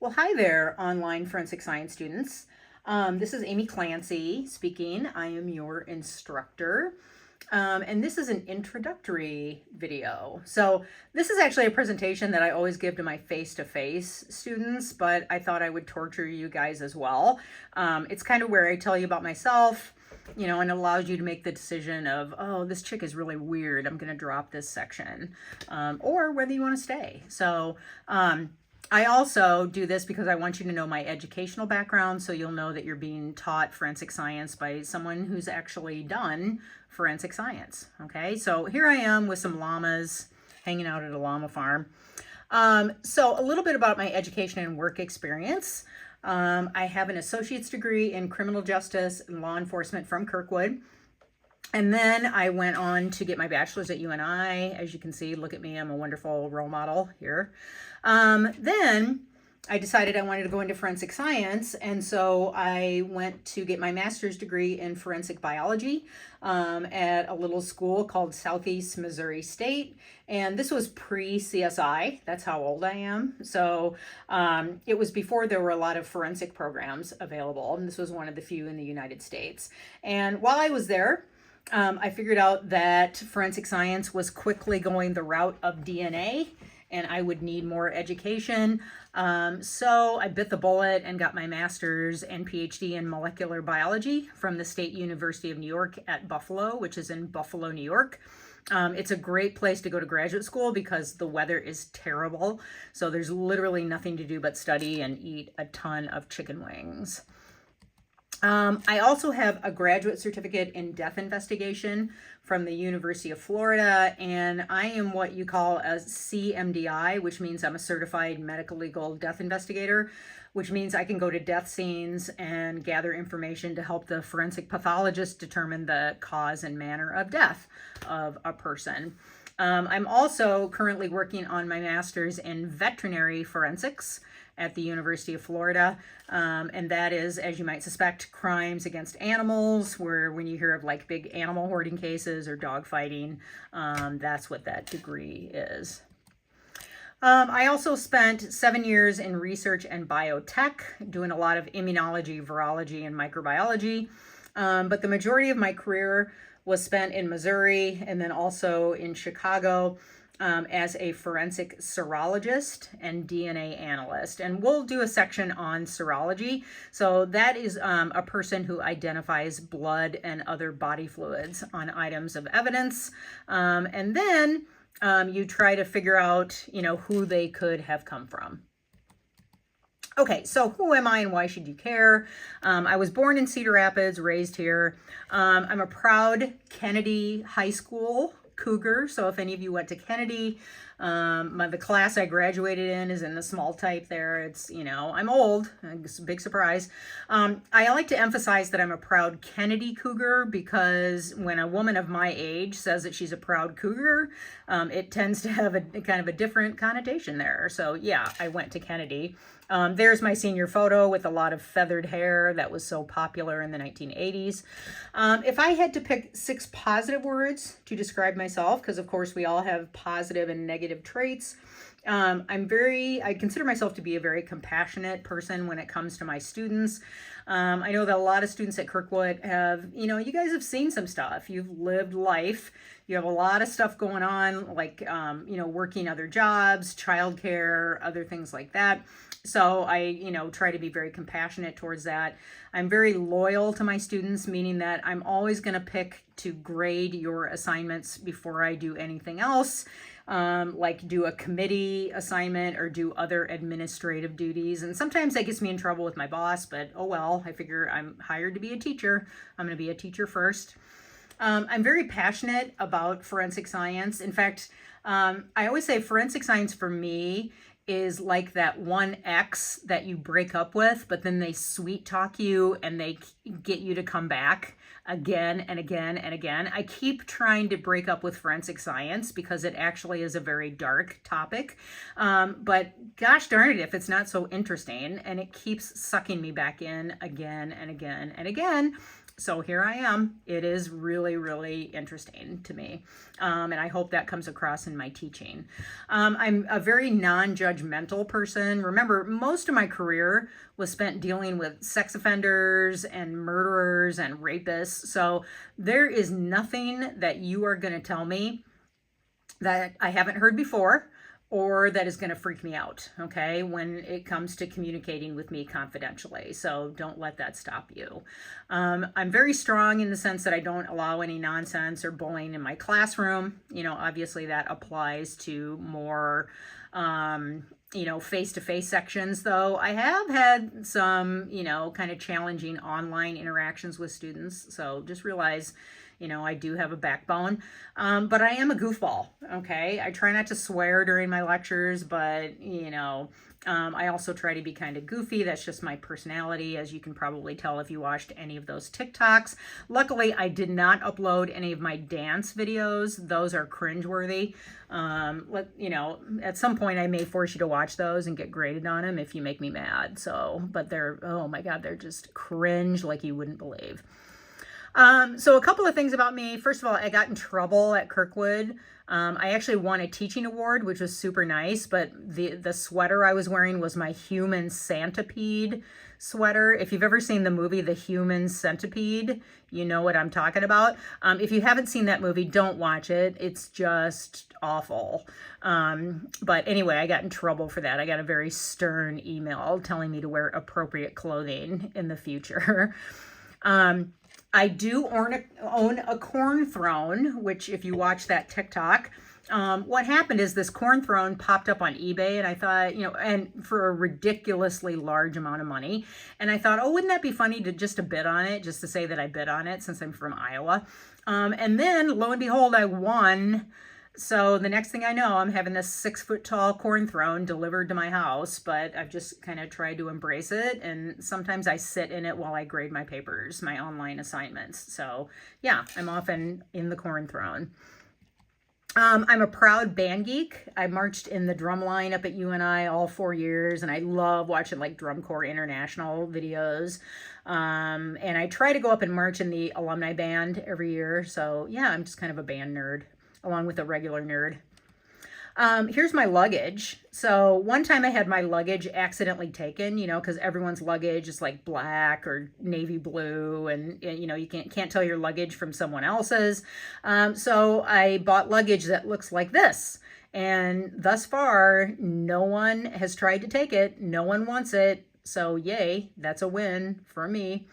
Well, hi there, online forensic science students. This is Amy Clancy speaking. I am your instructor. And this is an introductory video. So this is actually a presentation that I always give to my face-to-face students, but I thought I would torture you guys as well. It's kind of where I tell you about myself, and it allows you to make the decision of, oh, this chick is really weird, I'm gonna drop this section, or whether you wanna stay. So, I also do this because I want you to know my educational background, so you'll know that you're being taught forensic science by someone who's actually done forensic science. Okay, so here I am with some llamas hanging out at a llama farm. So a little bit about my education and work experience. I have an associate's degree in criminal justice and law enforcement from Kirkwood. And then I went on to get my bachelor's at UNI. As you can see, look at me, I'm a wonderful role model here. Then I decided I wanted to go into forensic science, and so I went to get my master's degree in forensic biology at a little school called Southeast Missouri State. And this was pre-CSI, that's how old I am. So it was before there were a lot of forensic programs available, and this was one of the few in the United States. And while I was there, I figured out that forensic science was quickly going the route of DNA, and I would need more education. So I bit the bullet and got my master's and PhD in molecular biology from the State University of New York at Buffalo, which is in Buffalo, New York. It's a great place to go to graduate school because the weather is terrible. So there's literally nothing to do but study and eat a ton of chicken wings. I also have a graduate certificate in death investigation from the University of Florida, and I am what you call a CMDI, which means I'm a certified medical legal death investigator, which means I can go to death scenes and gather information to help the forensic pathologist determine the cause and manner of death of a person. I'm also currently working on my master's in veterinary forensics at the University of Florida. And that is, as you might suspect, crimes against animals, where when you hear of like big animal hoarding cases or dog fighting, that's what that degree is. I also spent 7 years in research and biotech, doing a lot of immunology, virology, and microbiology. But the majority of my career was spent in Missouri and then also in Chicago as a forensic serologist and DNA analyst. And we'll do a section on serology. So that is a person who identifies blood and other body fluids on items of evidence. And then you try to figure out, who they could have come from. Okay, so who am I and why should you care? I was born in Cedar Rapids, raised here. I'm a proud Kennedy High School Cougar. So if any of you went to Kennedy, the class I graduated in is in the small type there. It's, I'm old, it's a big surprise. I like to emphasize that I'm a proud Kennedy Cougar because when a woman of my age says that she's a proud Cougar, it tends to have a kind of a different connotation there. So yeah, I went to Kennedy. There's my senior photo with a lot of feathered hair that was so popular in the 1980s. If I had to pick 6 positive words to describe myself, because of course we all have positive and negative traits, I consider myself to be a very compassionate person when it comes to my students. I know that a lot of students at Kirkwood have, you guys have seen some stuff. You've lived life. You have a lot of stuff going on, like, working other jobs, childcare, other things like that. So I, try to be very compassionate towards that. I'm very loyal to my students, meaning that I'm always going to pick to grade your assignments before I do anything else, like do a committee assignment or do other administrative duties. And sometimes that gets me in trouble with my boss, but oh well, I figure I'm hired to be a teacher. I'm going to be a teacher first. I'm very passionate about forensic science. In fact, I always say forensic science for me is like that one ex that you break up with, but then they sweet talk you and they get you to come back again and again and again. I keep trying to break up with forensic science because it actually is a very dark topic. But gosh darn it, if it's not so interesting, and it keeps sucking me back in again and again and again. So here I am. It is really, really interesting to me. And I hope that comes across in my teaching. I'm a very non-judgmental person. Remember, most of my career was spent dealing with sex offenders and murderers and rapists. So there is nothing that you are going to tell me that I haven't heard before or that is going to freak me out, okay, when it comes to communicating with me confidentially. So don't let that stop you. I'm very strong in the sense that I don't allow any nonsense or bullying in my classroom. You know, obviously that applies to more, face-to-face sections, though I have had some, kind of challenging online interactions with students. So just realize, I do have a backbone, but I am a goofball, okay? I try not to swear during my lectures, but, I also try to be kind of goofy. That's just my personality, as you can probably tell if you watched any of those TikToks. Luckily, I did not upload any of my dance videos. Those are cringeworthy. At some point I may force you to watch those and get graded on them if you make me mad. So, but they're, oh my God, they're just cringe like you wouldn't believe. So a couple of things about me. First of all, I got in trouble at Kirkwood. I actually won a teaching award, which was super nice, but the sweater I was wearing was my human centipede sweater. If you've ever seen the movie The Human Centipede, you know what I'm talking about. If you haven't seen that movie, don't watch it. It's just awful. But anyway, I got in trouble for that. I got a very stern email telling me to wear appropriate clothing in the future. I do own a corn throne, which if you watch that TikTok, what happened is this corn throne popped up on eBay, and I thought, and for a ridiculously large amount of money. And I thought, oh, wouldn't that be funny to bid on it, just to say that I bid on it since I'm from Iowa. And then lo and behold, I won. So the next thing I know, I'm having this 6-foot tall corn throne delivered to my house, but I've just kind of tried to embrace it. And sometimes I sit in it while I grade my papers, my online assignments. So yeah, I'm often in the corn throne. I'm a proud band geek. I marched in the drum line up at UNI all 4 years, and I love watching like Drum Corps International videos. And I try to go up and march in the alumni band every year. So yeah, I'm just kind of a band nerd, along with a regular nerd. Here's my luggage. So one time I had my luggage accidentally taken, because everyone's luggage is like black or navy blue, and you can't tell your luggage from someone else's. So I bought luggage that looks like this. And thus far, no one has tried to take it. No one wants it. So yay, that's a win for me.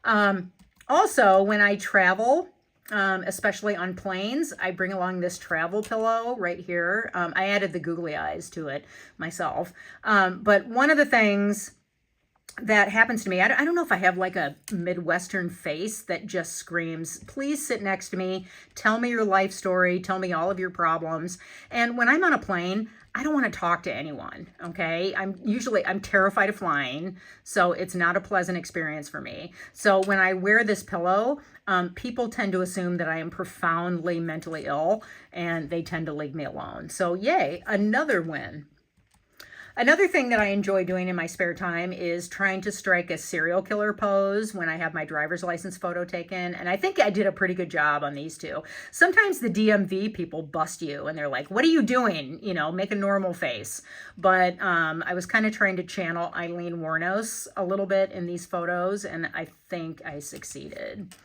Also, when I travel, especially on planes, I bring along this travel pillow right here. I added the googly eyes to it myself. But one of the things that happens to me, I don't know if I have like a Midwestern face that just screams, please sit next to me, tell me your life story, tell me all of your problems. And when I'm on a plane, I don't want to talk to anyone, okay? I'm terrified of flying, so it's not a pleasant experience for me. So when I wear this pillow, people tend to assume that I am profoundly mentally ill, and they tend to leave me alone. So yay, another win. Another thing that I enjoy doing in my spare time is trying to strike a serial killer pose when I have my driver's license photo taken. And I think I did a pretty good job on these two. Sometimes the DMV people bust you and they're like, what are you doing? Make a normal face. But I was kind of trying to channel Eileen Wuornos a little bit in these photos, and I think I succeeded.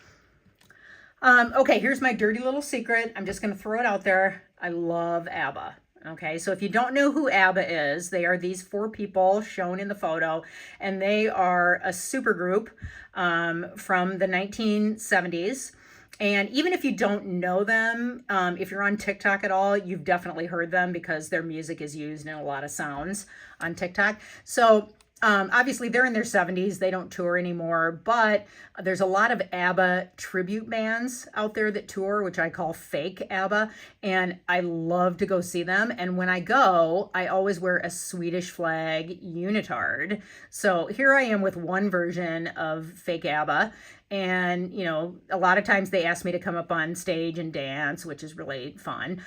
Okay, here's my dirty little secret. I'm just going to throw it out there. I love ABBA. Okay, so if you don't know who ABBA is, they are these 4 people shown in the photo, and they are a supergroup from the 1970s. And even if you don't know them, if you're on TikTok at all, you've definitely heard them because their music is used in a lot of sounds on TikTok. So obviously they're in their 70s, they don't tour anymore, but there's a lot of ABBA tribute bands out there that tour, which I call fake ABBA, and I love to go see them. And when I go, I always wear a Swedish flag unitard. So here I am with one version of fake ABBA, And, a lot of times they ask me to come up on stage and dance, which is really fun.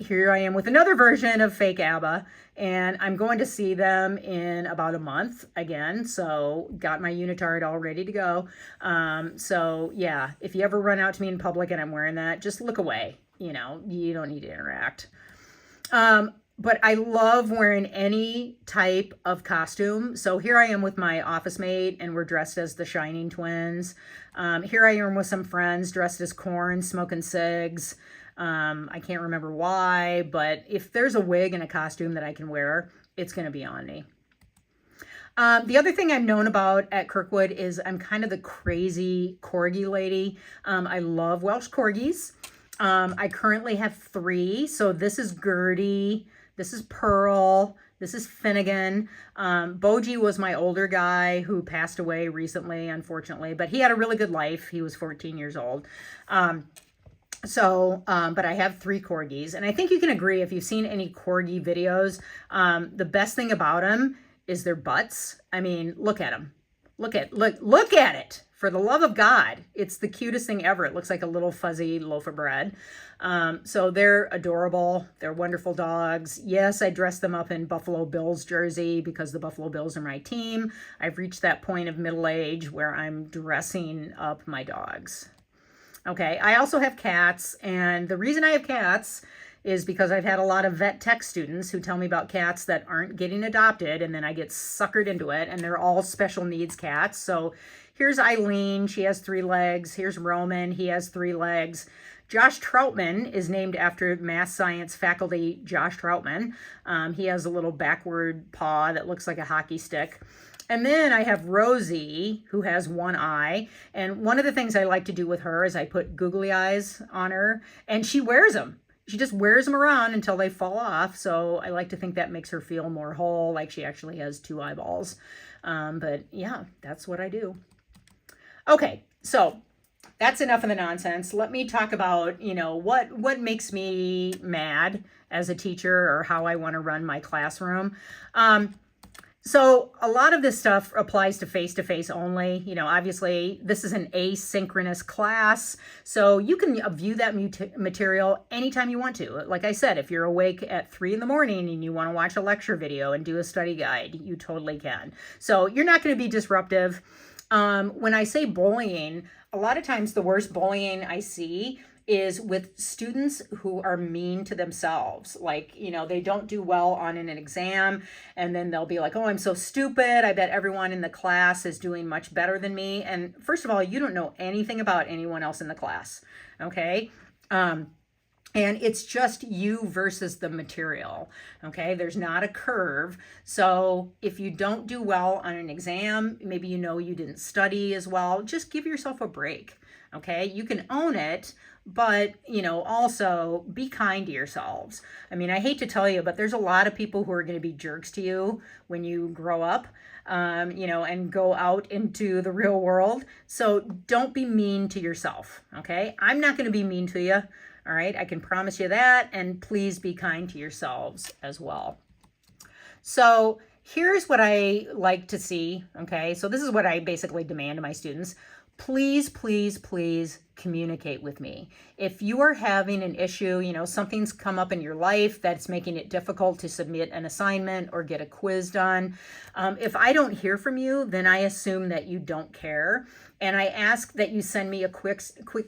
Here I am with another version of Fake ABBA, and I'm going to see them in about a month again. So got my unitard all ready to go. So yeah, if you ever run out to me in public and I'm wearing that, just look away. You don't need to interact. But I love wearing any type of costume. So here I am with my office mate, and we're dressed as the Shining Twins. Here I am with some friends dressed as Korn, smoking cigs. I can't remember why, but if there's a wig and a costume that I can wear, it's going to be on me. The other thing I'm known about at Kirkwood is I'm kind of the crazy corgi lady. I love Welsh corgis. I currently have 3. So this is Gertie. This is Pearl. This is Finnegan. Boji was my older guy who passed away recently, unfortunately, but he had a really good life. He was 14 years old. But I have 3 corgis, and I think you can agree if you've seen any corgi videos, the best thing about them is their butts. I mean, look at them. Look at it. For the love of God, it's the cutest thing ever. It looks like a little fuzzy loaf of bread. So they're adorable. They're wonderful dogs. Yes, I dress them up in Buffalo Bills jersey because the Buffalo Bills are my team. I've reached that point of middle age where I'm dressing up my dogs. Okay, I also have cats, and the reason I have cats is because I've had a lot of vet tech students who tell me about cats that aren't getting adopted, and then I get suckered into it, and they're all special needs cats. So here's Eileen, she has 3 legs. Here's Roman, he has 3 legs. Josh Troutman is named after math science faculty Josh Troutman. He has a little backward paw that looks like a hockey stick. And then I have Rosie, who has 1 eye. And one of the things I like to do with her is I put googly eyes on her, and she wears them. She just wears them around until they fall off. So I like to think that makes her feel more whole, like she actually has 2 eyeballs. But yeah, that's what I do. Okay, so that's enough of the nonsense. Let me talk about, what makes me mad as a teacher or how I want to run my classroom. So a lot of this stuff applies to face-to-face only. Obviously this is an asynchronous class, so you can view that material anytime you want to. Like I said, if you're awake at 3 in the morning and you want to watch a lecture video and do a study guide, you totally can. So you're not going to be disruptive. When I say bullying, a lot of times the worst bullying I see is with students who are mean to themselves. Like, they don't do well on an exam, and then they'll be like, oh, I'm so stupid. I bet everyone in the class is doing much better than me. And first of all, you don't know anything about anyone else in the class. Okay. And it's just you versus the material. Okay. There's not a curve. So if you don't do well on an exam, maybe you didn't study as well, just give yourself a break. Okay. You can own it, but, also be kind to yourselves. I mean, I hate to tell you, but there's a lot of people who are going to be jerks to you when you grow up, and go out into the real world. So don't be mean to yourself. Okay. I'm not going to be mean to you. All right. I can promise you that. And please be kind to yourselves as well. So here's what I like to see. Okay. So this is what I basically demand of my students. Please, please, please communicate with me. If you are having an issue, something's come up in your life that's making it difficult to submit an assignment or get a quiz done. If I don't hear from you, then I assume that you don't care. And I ask that you send me a quick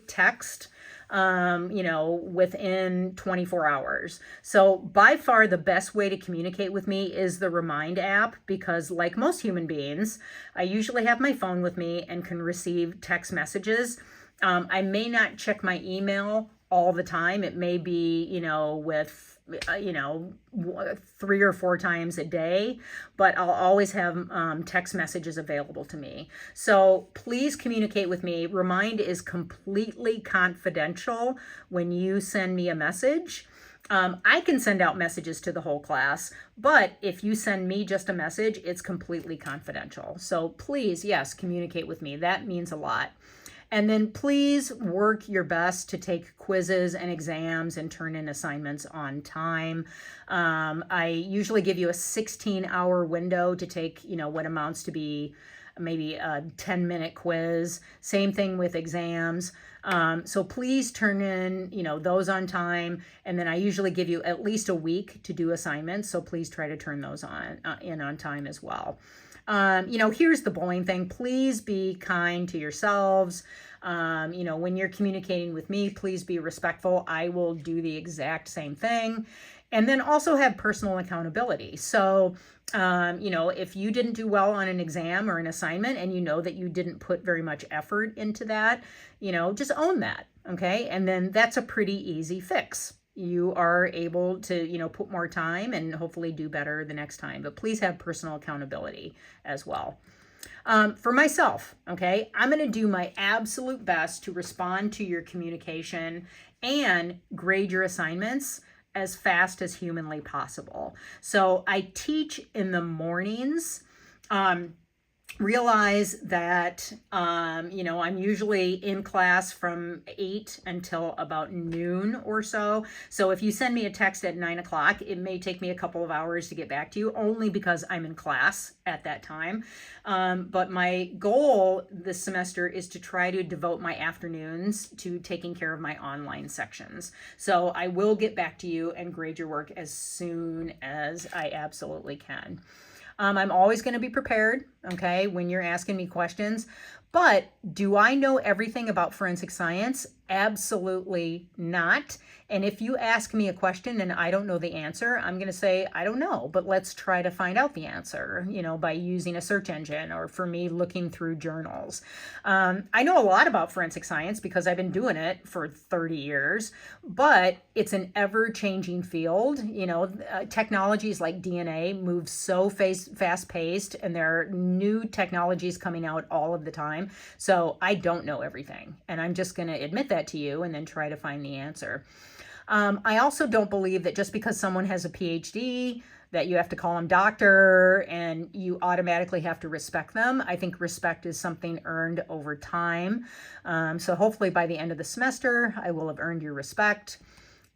text, within 24 hours. So by far the best way to communicate with me is the Remind app, because like most human beings, I usually have my phone with me and can receive text messages. I may not check my email all the time. It may be, with 3 or 4 times a day, but I'll always have text messages available to me. So please communicate with me. Remind is completely confidential when you send me a message. I can send out messages to the whole class, but if you send me just a message, it's completely confidential. So please, yes, communicate with me. That means a lot. And then please work your best to take quizzes and exams and turn in assignments on time. I usually give you a 16-hour window to take, what amounts to be maybe a 10-minute quiz. Same thing with exams. So please turn in, those on time. And then I usually give you at least a week to do assignments. So please try to turn those in on time as well. Here's the bullying thing. Please be kind to yourselves. When you're communicating with me, please be respectful. I will do the exact same thing. And then also have personal accountability. So, if you didn't do well on an exam or an assignment and you know that you didn't put very much effort into that, just own that. Okay. And then that's a pretty easy fix. You are able to, put more time and hopefully do better the next time. But please have personal accountability as well. For myself, okay, I'm going to do my absolute best to respond to your communication and grade your assignments as fast as humanly possible. So I teach in the mornings. Realize that, I'm usually in class from 8 until about noon or so. So if you send me a text at 9 o'clock, it may take me a couple of hours to get back to you, only because I'm in class at that time. But my goal this semester is to try to devote my afternoons to taking care of my online sections. So I will get back to you and grade your work as soon as I absolutely can. I'm always going to be prepared, okay, when you're asking me questions. But do I know everything about forensic science? Absolutely not. And if you ask me a question and I don't know the answer, I'm going to say, I don't know, but let's try to find out the answer, by using a search engine or for me looking through journals. I know a lot about forensic science because I've been doing it for 30 years, but it's an ever-changing field. Technologies like DNA move so fast-paced, and there are new technologies coming out all of the time. So I don't know everything, and I'm just going to admit that to you and then try to find the answer. I also don't believe that just because someone has a PhD that you have to call them doctor and you automatically have to respect them. I think respect is something earned over time. So hopefully by the end of the semester, I will have earned your respect.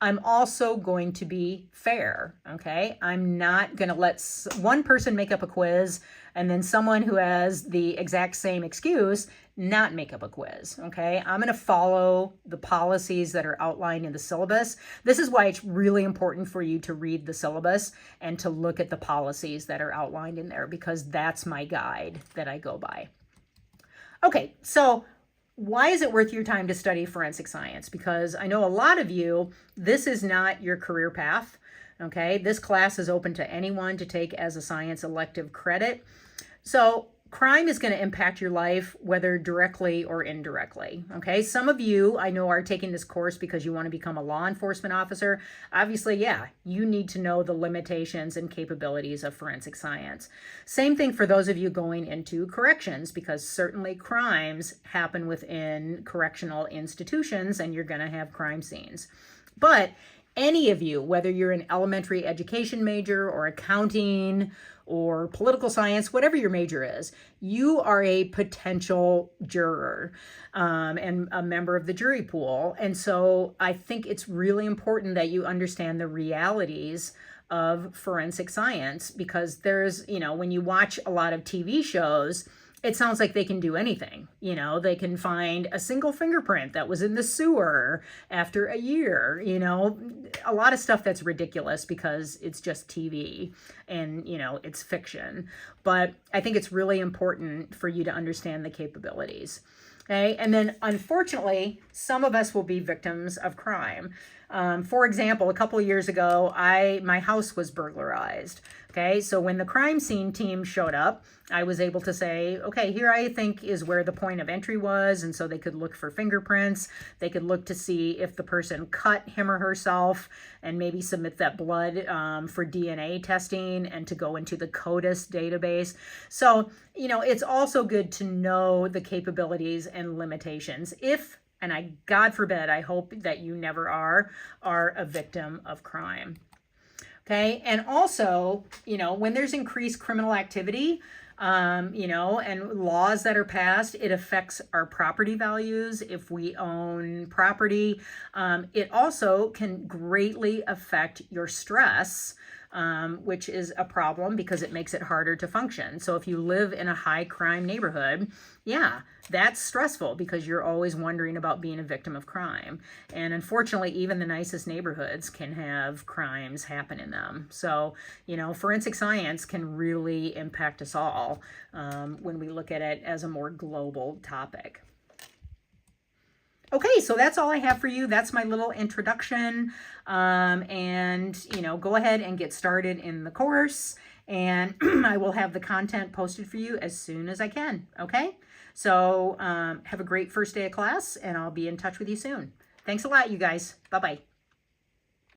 I'm also going to be fair, okay? I'm not going to let one person make up a quiz and then someone who has the exact same excuse not make up a quiz, okay? I'm going to follow the policies that are outlined in the syllabus. This is why it's really important for you to read the syllabus and to look at the policies that are outlined in there, because that's my guide that I go by. Okay, so why is it worth your time to study forensic science? Because I know a lot of you, this is not your career path, okay? This class is open to anyone to take as a science elective credit. So crime is going to impact your life, whether directly or indirectly, okay? Some of you, I know, are taking this course because you want to become a law enforcement officer. Obviously, yeah, you need to know the limitations and capabilities of forensic science. Same thing for those of you going into corrections, because certainly crimes happen within correctional institutions and you're going to have crime scenes. But any of you, whether you're an elementary education major or accounting or political science, whatever your major is, you are a potential juror and a member of the jury pool. And so I think it's really important that you understand the realities of forensic science, because there's, when you watch a lot of TV shows, it sounds like they can do anything. They can find a single fingerprint that was in the sewer after a year, a lot of stuff that's ridiculous because it's just TV and, it's fiction. But I think it's really important for you to understand the capabilities. Okay. And then unfortunately, some of us will be victims of crime. For example, a couple of years ago, my house was burglarized. Okay, so when the crime scene team showed up, I was able to say, okay, here I think is where the point of entry was. And so they could look for fingerprints. They could look to see if the person cut him or herself and maybe submit that blood for DNA testing and to go into the CODIS database. So, it's also good to know the capabilities and limitations and God forbid, I hope that you never are a victim of crime. Okay. And also, when there's increased criminal activity, and laws that are passed, it affects our property values if we own property. It also can greatly affect your stress which is a problem because it makes it harder to function. So if you live in a high crime neighborhood, yeah, that's stressful because you're always wondering about being a victim of crime. And unfortunately, even the nicest neighborhoods can have crimes happen in them. So, you know, forensic science can really impact us all when we look at it as a more global topic. Okay, so that's all I have for you. That's my little introduction. And, you know, go ahead and get started in the course. And I will have the content posted for you as soon as I can. Okay, so have a great first day of class, and I'll be in touch with you soon. Thanks a lot, you guys. Bye-bye.